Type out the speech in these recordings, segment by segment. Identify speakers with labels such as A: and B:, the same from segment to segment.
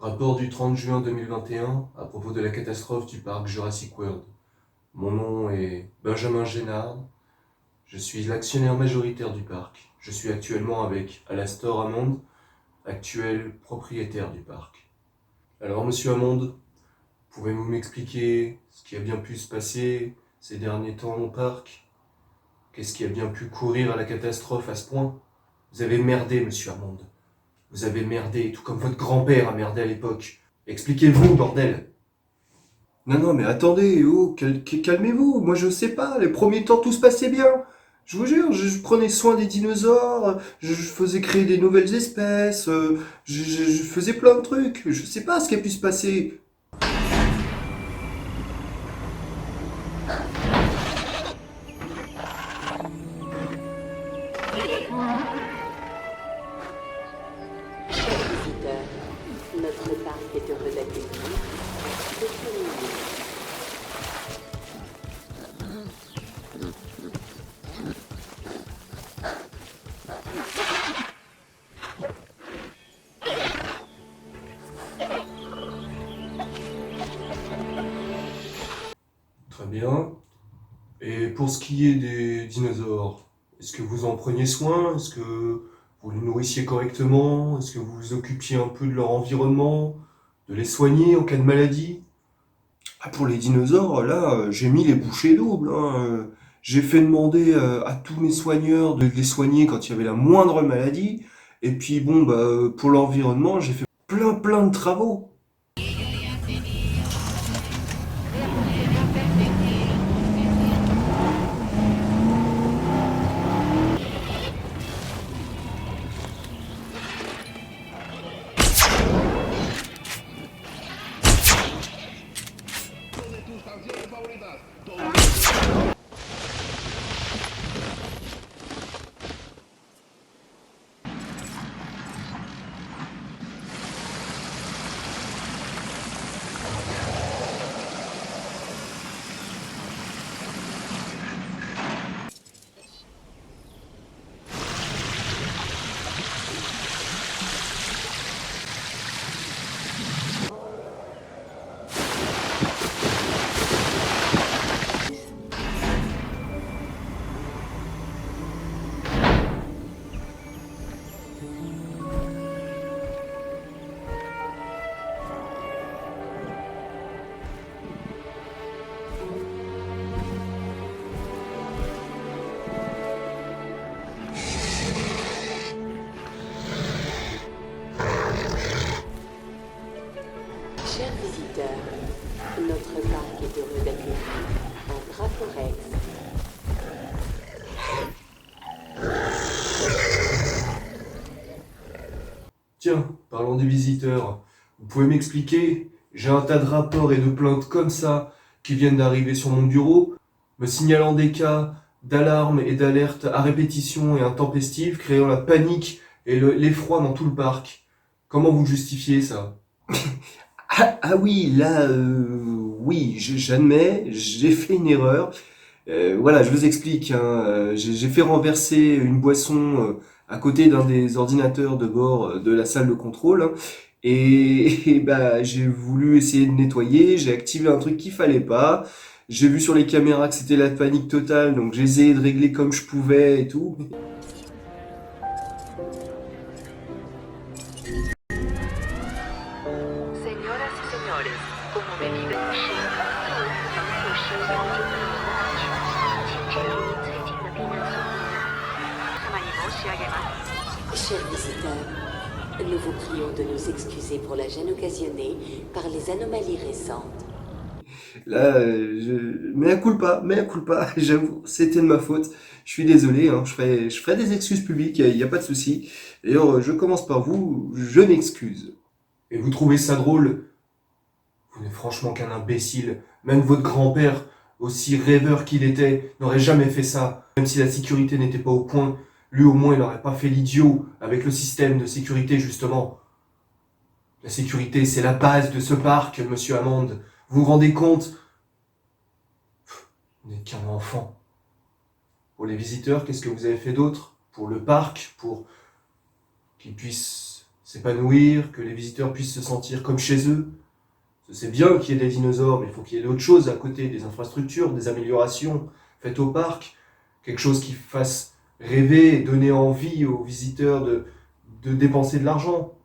A: Rapport du 30 juin 2021 à propos de la catastrophe du parc Jurassic World. Mon nom est Benjamin Génard. Je suis l'actionnaire majoritaire du parc. Je suis actuellement avec Alastor Hammond, actuel propriétaire du parc. Alors, monsieur Hammond, pouvez-vous m'expliquer ce qui a bien pu se passer ces derniers temps au parc? Qu'est-ce qui a bien pu courir à la catastrophe à ce point? Vous avez merdé, monsieur Hammond. Vous avez merdé, tout comme votre grand-père a merdé à l'époque. Expliquez-vous, bordel!
B: Non, mais attendez, oh, calmez-vous. Moi, je sais pas. Les premiers temps, tout se passait bien. Je vous jure, je prenais soin des dinosaures, je faisais créer des nouvelles espèces, je faisais plein de trucs. Je sais pas ce qui a pu se passer.
C: Chers visiteurs, notre parc est heureux d'accueillir.
A: Très bien. Et pour ce qui est des dinosaures, est-ce que vous en preniez soin? Est-ce que vous les nourrissiez correctement? Est-ce que vous vous occupiez un peu de leur environnement? De les soigner en cas de maladie?
B: Ah, pour les dinosaures, là, j'ai mis les bouchées doubles, hein. J'ai fait demander à tous mes soigneurs de les soigner quand il y avait la moindre maladie. Et puis bon, bah, pour l'environnement, j'ai fait plein de travaux.
C: Chers visiteurs, notre parc est heureux d'accueillir un Dracorex.
A: Tiens, parlons des visiteurs. Vous pouvez m'expliquer? J'ai un tas de rapports et de plaintes comme ça qui viennent d'arriver sur mon bureau, me signalant des cas d'alarme et d'alerte à répétition et intempestives, créant la panique et l'effroi dans tout le parc. Comment vous justifiez ça?
B: Ah oui, là, oui, j'admets, j'ai fait une erreur. Voilà, je vous explique, hein, j'ai fait renverser une boisson à côté d'un des ordinateurs de bord de la salle de contrôle, hein, et bah, j'ai voulu essayer de nettoyer, j'ai activé un truc qu'il fallait pas. J'ai vu sur les caméras que c'était la panique totale, donc j'ai essayé de régler comme je pouvais et tout.
D: Señoras y señores, como medida的是防措施请进入最近的避难所。様に申し上げます。
C: Chers visiteurs, nous vous prions de nous excuser pour la gêne occasionnée par les anomalies récentes.
B: Là, mea culpa, j'avoue, c'était de ma faute. Je suis désolé, hein, je ferai des excuses publiques, il n'y a pas de souci. D'ailleurs, je commence par vous, je m'excuse.
A: Et vous trouvez ça drôle? Vous n'êtes franchement qu'un imbécile. Même votre grand-père, aussi rêveur qu'il était, n'aurait jamais fait ça. Même si la sécurité n'était pas au point, lui au moins il n'aurait pas fait l'idiot avec le système de sécurité justement. La sécurité, c'est la base de ce parc, monsieur Hammond. Vous vous rendez compte? Vous n'êtes qu'un enfant. Pour les visiteurs, qu'est-ce que vous avez fait d'autre? Pour le parc, pour qu'ils puissent s'épanouir, que les visiteurs puissent se sentir comme chez eux. C'est bien qu'il y ait des dinosaures, mais il faut qu'il y ait d'autres choses à côté, des infrastructures, des améliorations faites au parc, quelque chose qui fasse rêver et donner envie aux visiteurs de dépenser de l'argent.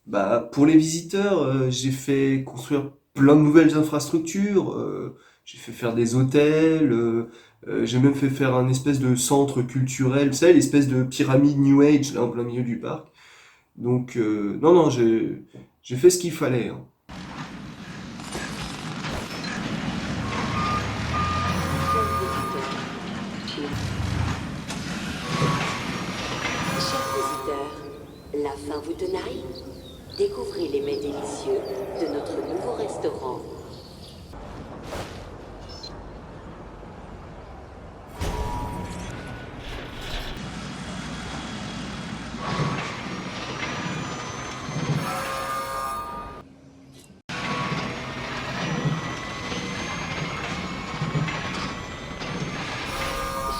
B: Bah, pour les visiteurs, j'ai fait construire plein de nouvelles infrastructures, j'ai fait faire des hôtels, j'ai même fait faire un espèce de centre culturel, vous savez, l'espèce de pyramide New Age, là, en plein milieu du parc. Donc, non, non, j'ai fait ce qu'il fallait, hein.
C: Chers visiteurs, la faim vous tenaille? Découvrez les mets délicieux de notre nouveau restaurant.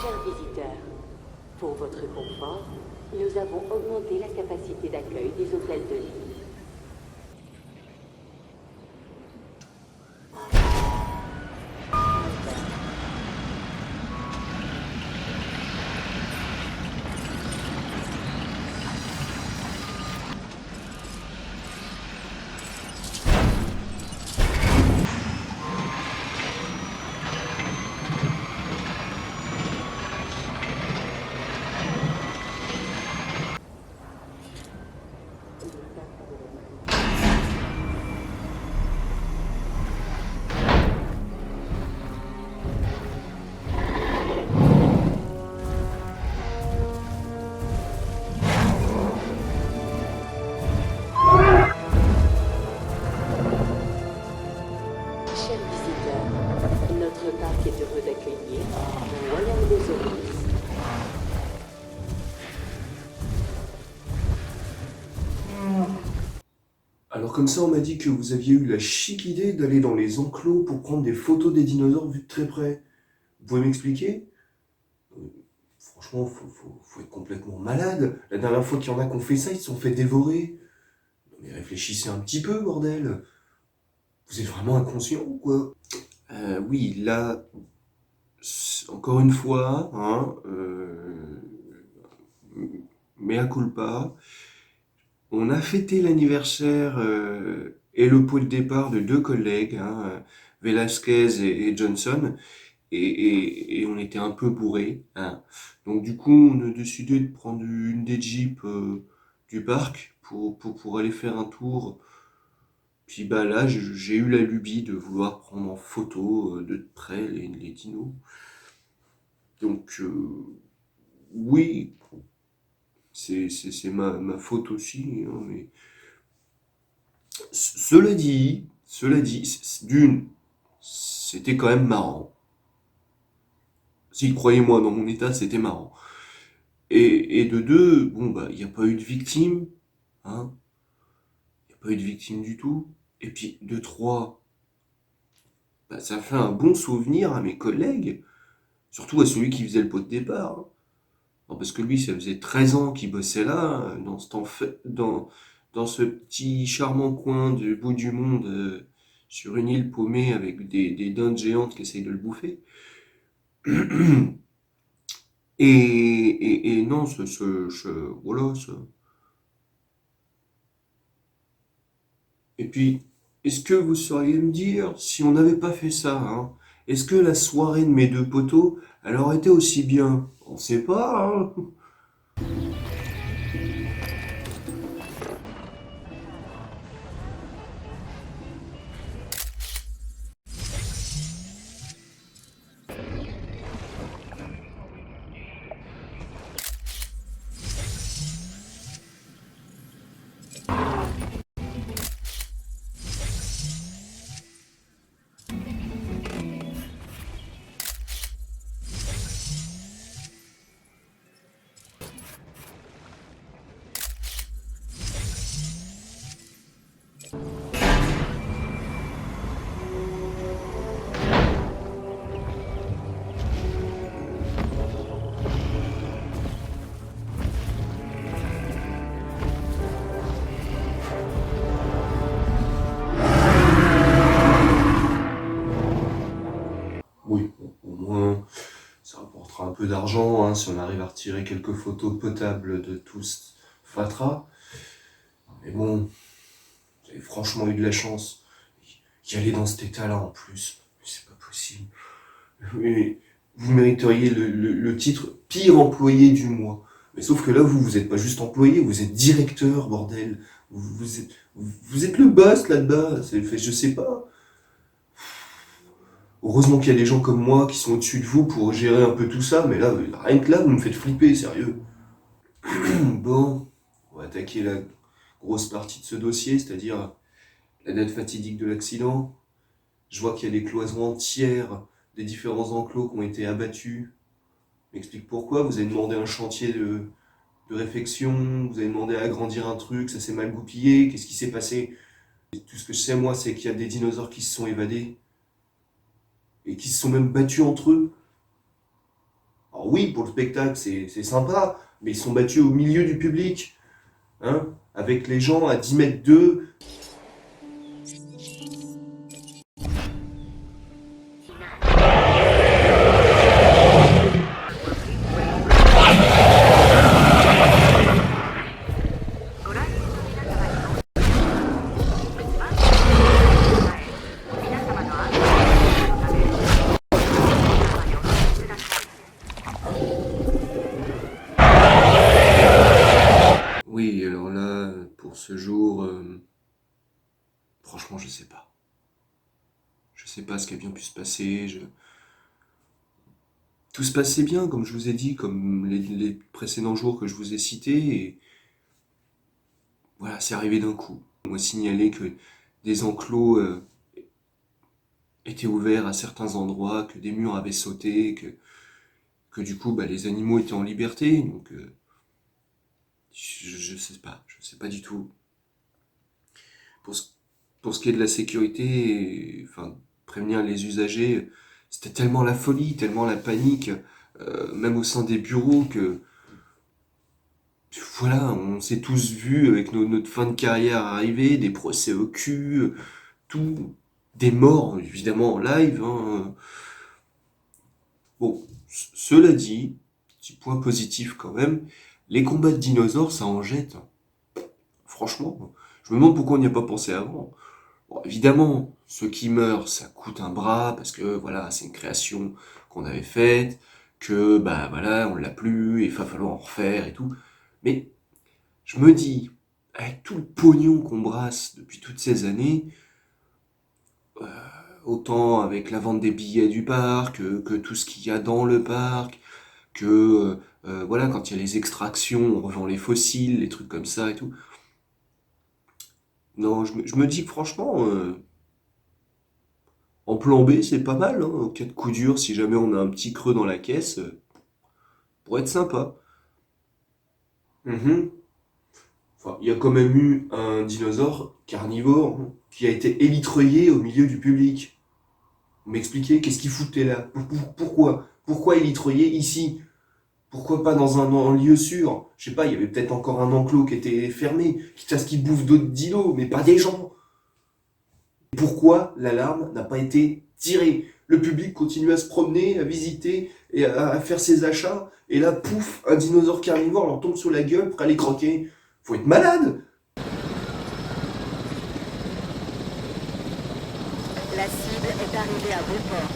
C: Chers visiteurs, pour votre confort, nous avons augmenté la capacité d'accueil des hôtels de l'île. Chers visiteurs, notre parc est heureux d'accueillir Royal Rosaries.
B: Alors comme ça, on m'a dit que vous aviez eu la chic idée d'aller dans les enclos pour prendre des photos des dinosaures vus de très près. Vous pouvez m'expliquer? Franchement, faut être complètement malade. La dernière fois qu'il y en a qui ont fait ça, ils se sont fait dévorer. Non mais réfléchissez un petit peu, bordel. Vous êtes vraiment inconscient ou quoi? Oui, là, encore une fois, hein, mea culpa. On a fêté l'anniversaire et le pot de départ de deux collègues, hein, Velasquez et Johnson, et on était un peu bourrés, hein. Donc du coup, on a décidé de prendre une des jeeps du parc pour aller faire un tour. Puis bah là, j'ai eu la lubie de vouloir prendre en photo de près les dinos. Donc oui, c'est ma faute aussi, hein, mais cela dit, d'une, c'était quand même marrant. Si, croyez-moi, dans mon état, c'était marrant. Et de deux, bon, bah, il n'y a pas eu de victime, hein. Il n'y a pas eu de victime du tout. Et puis, de trois, bah, ça fait un bon souvenir à mes collègues, surtout à celui qui faisait le pot de départ, hein. Non, parce que lui, ça faisait 13 ans qu'il bossait là, dans ce petit charmant coin du bout du monde, sur une île paumée avec des dindes géantes qui essayent de le bouffer. Et non, voilà, ça. Et puis, est-ce que vous sauriez me dire, si on n'avait pas fait ça, hein, est-ce que la soirée de mes deux potos, elle aurait été aussi bien? On sait pas, hein.
A: d'argent, hein, si on arrive à retirer quelques photos potables de tout ce fatras. Mais bon, vous avez franchement eu de la chance. Y aller dans cet état-là en plus, c'est pas possible. Mais vous mériteriez le titre pire employé du mois. Mais sauf que là, vous êtes pas juste employé, vous êtes directeur, bordel. Vous êtes le boss là-bas, je sais pas. Heureusement qu'il y a des gens comme moi qui sont au-dessus de vous pour gérer un peu tout ça, mais là, rien que là, vous me faites flipper, sérieux. Bon, on va attaquer la grosse partie de ce dossier, c'est-à-dire la date fatidique de l'accident. Je vois qu'il y a des cloisons entières des différents enclos qui ont été abattus. M'explique pourquoi, vous avez demandé un chantier de réfection, vous avez demandé à agrandir un truc, ça s'est mal goupillé, qu'est-ce qui s'est passé? Tout ce que je sais moi, c'est qu'il y a des dinosaures qui se sont évadés et qui se sont même battus entre eux. Alors oui, pour le spectacle, c'est sympa, mais ils sont battus au milieu du public, hein, avec les gens à 10 mètres d'eux. Oui, alors là, pour ce jour, franchement, je sais pas. Je sais pas ce qui a bien pu se passer. Tout se passait bien, comme je vous ai dit, comme les précédents jours que je vous ai cités, et voilà, c'est arrivé d'un coup. On m'a signalé que des enclos étaient ouverts à certains endroits, que des murs avaient sauté, que du coup, les animaux étaient en liberté, donc je sais pas du tout. Pour ce, pour ce qui est de la sécurité, enfin, prévenir les usagers, c'était tellement la folie, tellement la panique, même au sein des bureaux, que voilà, on s'est tous vus avec notre fin de carrière arriver, des procès au cul, tout, des morts, évidemment, en live, hein. Bon, cela dit, petit point positif quand même, les combats de dinosaures, ça en jette. Franchement, je me demande pourquoi on n'y a pas pensé avant. Bon, évidemment, ceux qui meurent, ça coûte un bras, parce que voilà, c'est une création qu'on avait faite, que voilà, on l'a plus, et il va falloir en refaire et tout. Mais je me dis, avec tout le pognon qu'on brasse depuis toutes ces années, euh, autant avec la vente des billets du parc, que tout ce qu'il y a dans le parc, que voilà, quand il y a les extractions, on revend les fossiles, les trucs comme ça et tout. Non, je me dis que franchement, en plan B, c'est pas mal, hein, en cas de coup dur, si jamais on a un petit creux dans la caisse, pourrait être sympa. Mhm. Enfin, il y a quand même eu un dinosaure carnivore qui a été élitreillé au milieu du public. Vous m'expliquez, qu'est-ce qu'il foutait là? Pourquoi? Pourquoi élitreillé ici? Pourquoi pas dans un lieu sûr? Je sais pas, il y avait peut-être encore un enclos qui était fermé, quitte à ce qu'il bouffe d'autres dinos, mais pas des gens. Pourquoi l'alarme n'a pas été tirée? Le public continue à se promener, à visiter et à faire ses achats, et là, pouf, un dinosaure carnivore leur tombe sur la gueule pour aller croquer. Faut être malade!
C: La cible est arrivée à bon port.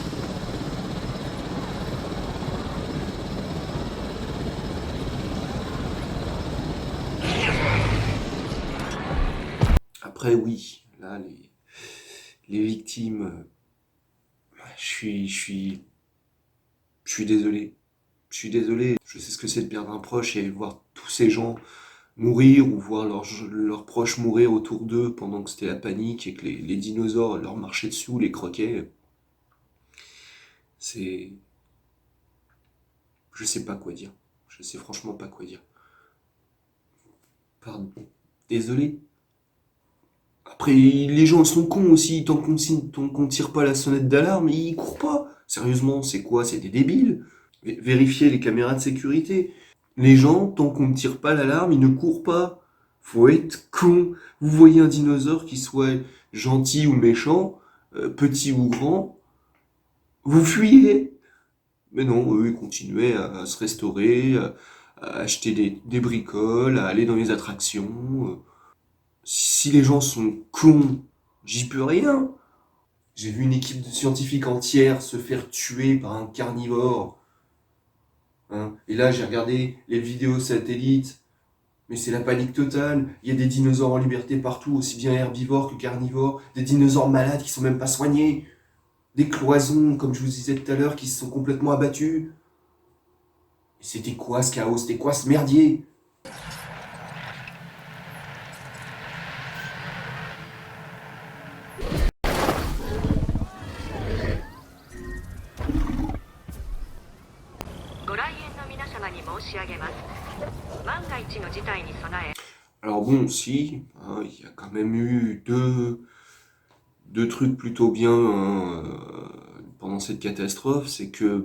A: Après, oui, là, les victimes, je suis désolé. Je suis désolé. Je sais ce que c'est de perdre un proche et voir tous ces gens mourir ou voir leurs proches mourir autour d'eux pendant que c'était la panique et que les dinosaures leur marchaient dessous, les croquaient. C'est... Je sais pas quoi dire. Je sais franchement pas quoi dire. Pardon. Désolé. Après, les gens sont cons aussi. Tant qu'on tire pas la sonnette d'alarme, ils courent pas. Sérieusement, c'est quoi? C'est des débiles. Vérifiez les caméras de sécurité. Les gens, tant qu'on ne tire pas l'alarme, ils ne courent pas. Faut être con. Vous voyez un dinosaure qui soit gentil ou méchant, petit ou grand, vous fuyez.
B: Mais non, eux, ils continuaient à se restaurer, à acheter des bricoles, à aller dans les attractions. Si les gens sont cons, j'y peux rien. J'ai vu une équipe de scientifiques entière se faire tuer par un carnivore. Hein. Et là, j'ai regardé les vidéos satellites. Mais c'est la panique totale. Il y a des dinosaures en liberté partout, aussi bien herbivores que carnivores. Des dinosaures malades qui sont même pas soignés. Des cloisons, comme je vous disais tout à l'heure, qui se sont complètement abattues. Et c'était quoi ce chaos? C'était quoi ce merdier? Alors bon, si, hein, il y a quand même eu deux trucs plutôt bien hein, pendant cette catastrophe. C'est que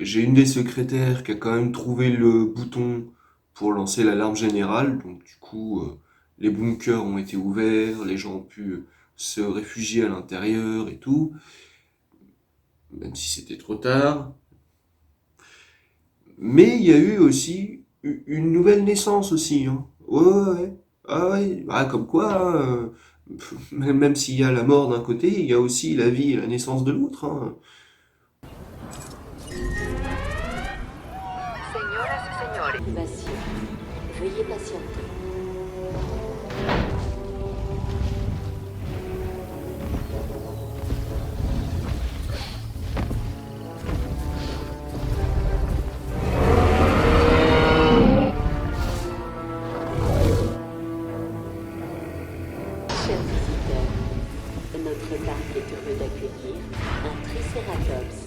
B: j'ai une des secrétaires qui a quand même trouvé le bouton pour lancer l'alarme générale. Donc du coup, les bunkers ont été ouverts, les gens ont pu se réfugier à l'intérieur et tout. Même si c'était trop tard. Mais il y a eu aussi une nouvelle naissance aussi. Hein. Ouais, ouais, ouais. Ah ouais. Ah, comme quoi, hein, même s'il y a la mort d'un côté, il y a aussi la vie et la naissance de l'autre. Hein.
C: Activation. Veuillez patienter. Chers visiteurs, notre parc est heureux d'accueillir un Triceratops.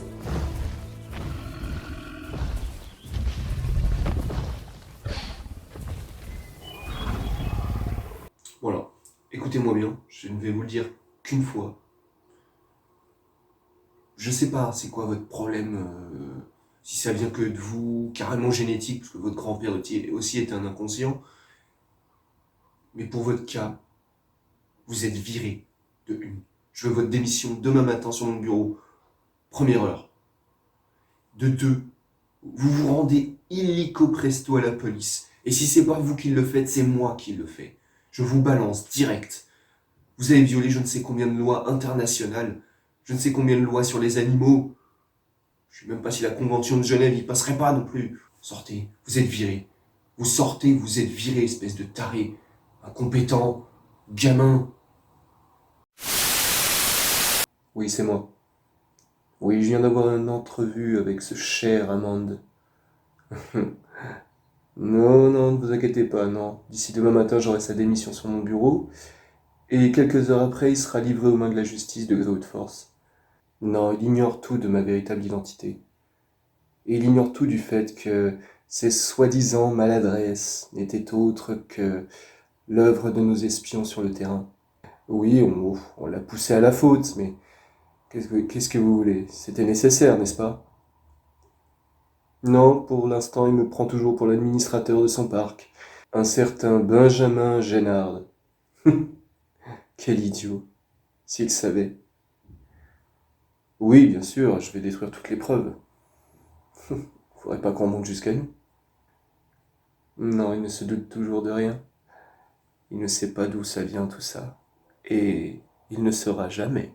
A: Voilà. Écoutez-moi bien, je ne vais vous le dire qu'une fois. Je sais pas c'est quoi votre problème, si ça vient que de vous, carrément génétique, parce que votre grand-père aussi était un inconscient. Mais pour votre cas, vous êtes viré de une. Je veux votre démission demain matin sur mon bureau, première heure. De deux, vous vous rendez illico presto à la police. Et si c'est pas vous qui le faites, c'est moi qui le fais. Je vous balance direct. Vous avez violé je ne sais combien de lois internationales, je ne sais combien de lois sur les animaux. Je sais même pas si la convention de Genève y passerait pas non plus. Sortez, vous êtes viré. Vous sortez, vous êtes viré, espèce de taré, incompétent, gamin. Oui, c'est moi. Oui, je viens d'avoir une entrevue avec ce cher Amand. Non, non, ne vous inquiétez pas, non. D'ici demain matin, j'aurai sa démission sur mon bureau. Et quelques heures après, il sera livré aux mains de la justice de gré haute force. Non, il ignore tout de ma véritable identité. Et il ignore tout du fait que ces soi-disant maladresses n'étaient autres que l'œuvre de nos espions sur le terrain. Oui, on l'a poussé à la faute, mais qu'est-ce que vous voulez? C'était nécessaire, n'est-ce pas? Non, pour l'instant, il me prend toujours pour l'administrateur de son parc. Un certain Benjamin Génard. Quel idiot, s'il savait. Oui, bien sûr, je vais détruire toutes les preuves. Faudrait pas qu'on monte jusqu'à nous. Non, il ne se doute toujours de rien. Il ne sait pas d'où ça vient tout ça. Et il ne saura jamais.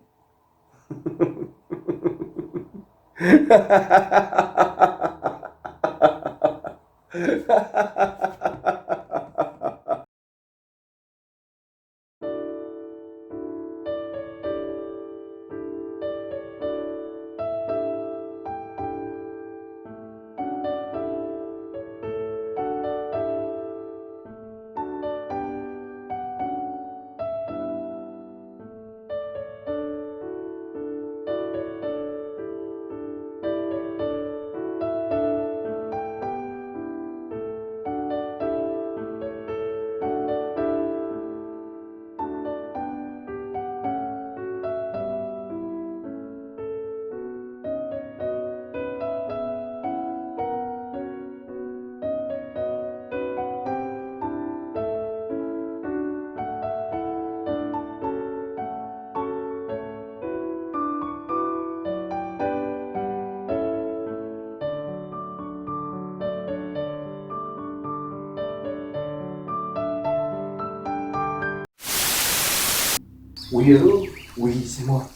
A: Oui, allô? Oui, c'est moi.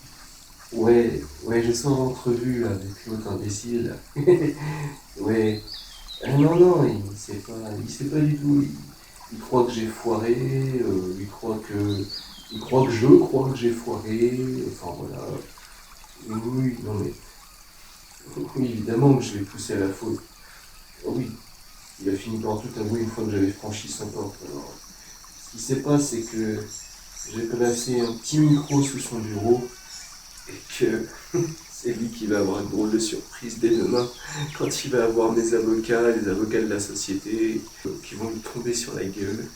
A: Ouais, je sors d'entrevue là, avec l'autre imbécile. Ouais. Non, il sait pas du tout. Il croit que j'ai foiré, il croit que je crois que j'ai foiré. Enfin voilà. Oui, non mais, oui, évidemment que je l'ai poussé à la faute. Ah oui, il a fini par tout avouer une fois que j'avais franchi son porte. Alors, ce qui se passe, c'est que j'ai placé un petit micro sous son bureau et que c'est lui qui va avoir une drôle de surprise dès demain quand il va avoir mes avocats, les avocats de la société, qui vont lui tomber sur la gueule.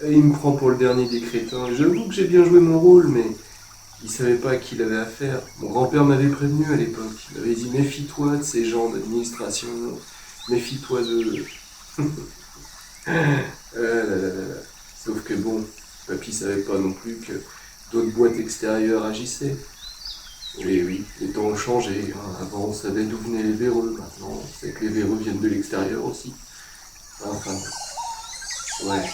A: Et il me prend pour le dernier des crétins. J'avoue que j'ai bien joué mon rôle, mais il savait pas à qui il avait affaire. Mon grand-père m'avait prévenu à l'époque. Il m'avait dit méfie-toi de ces gens d'administration, méfie-toi d'eux. Là, là, là, là. Sauf que bon, papy savait pas non plus que d'autres boîtes extérieures agissaient. Oui, les temps ont changé, hein. Avant on savait d'où venaient les véreux, maintenant on sait que les véreux viennent de l'extérieur aussi. Enfin, ouais,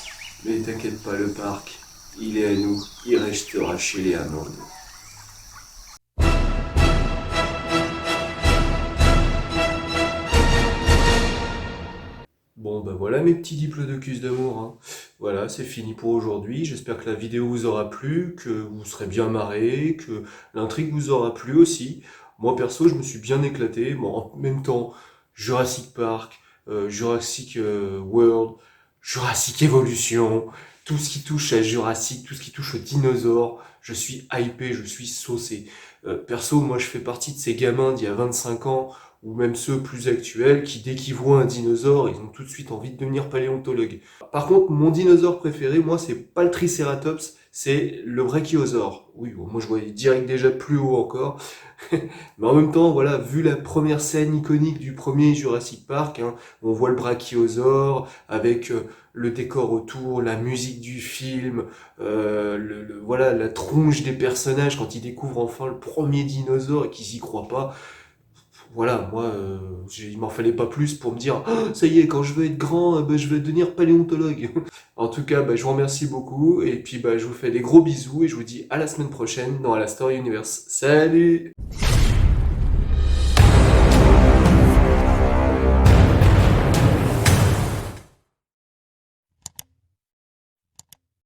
A: mais t'inquiète pas, le parc, il est à nous, il restera chez les Amandes. Bon bah voilà mes petits diplodocus d'amour, hein. Voilà, c'est fini pour aujourd'hui. J'espère que la vidéo vous aura plu, que vous serez bien marrés, que l'intrigue vous aura plu aussi. Moi perso, je me suis bien éclaté. Bon, en même temps, Jurassic Park, Jurassic World, Jurassic Evolution, tout ce qui touche à Jurassic, tout ce qui touche aux dinosaures, je suis hypé, je suis saucé. Perso, moi je fais partie de ces gamins d'il y a 25 ans ou même ceux plus actuels, qui dès qu'ils voient un dinosaure, ils ont tout de suite envie de devenir paléontologue. Par contre, mon dinosaure préféré, moi, c'est pas le Triceratops, c'est le Brachiosaure. Oui, bon, moi je voyais direct déjà plus haut encore. Mais en même temps, voilà, vu la première scène iconique du premier Jurassic Park, hein, on voit le Brachiosaure avec le décor autour, la musique du film, voilà, la tronche des personnages quand ils découvrent enfin le premier dinosaure et qu'ils y croient pas. Voilà, moi, il m'en fallait pas plus pour me dire ah, ça y est, quand je veux être grand, bah, je vais devenir paléontologue. En tout cas, bah, je vous remercie beaucoup et puis bah, je vous fais des gros bisous et je vous dis à la semaine prochaine dans la Story Universe. Salut!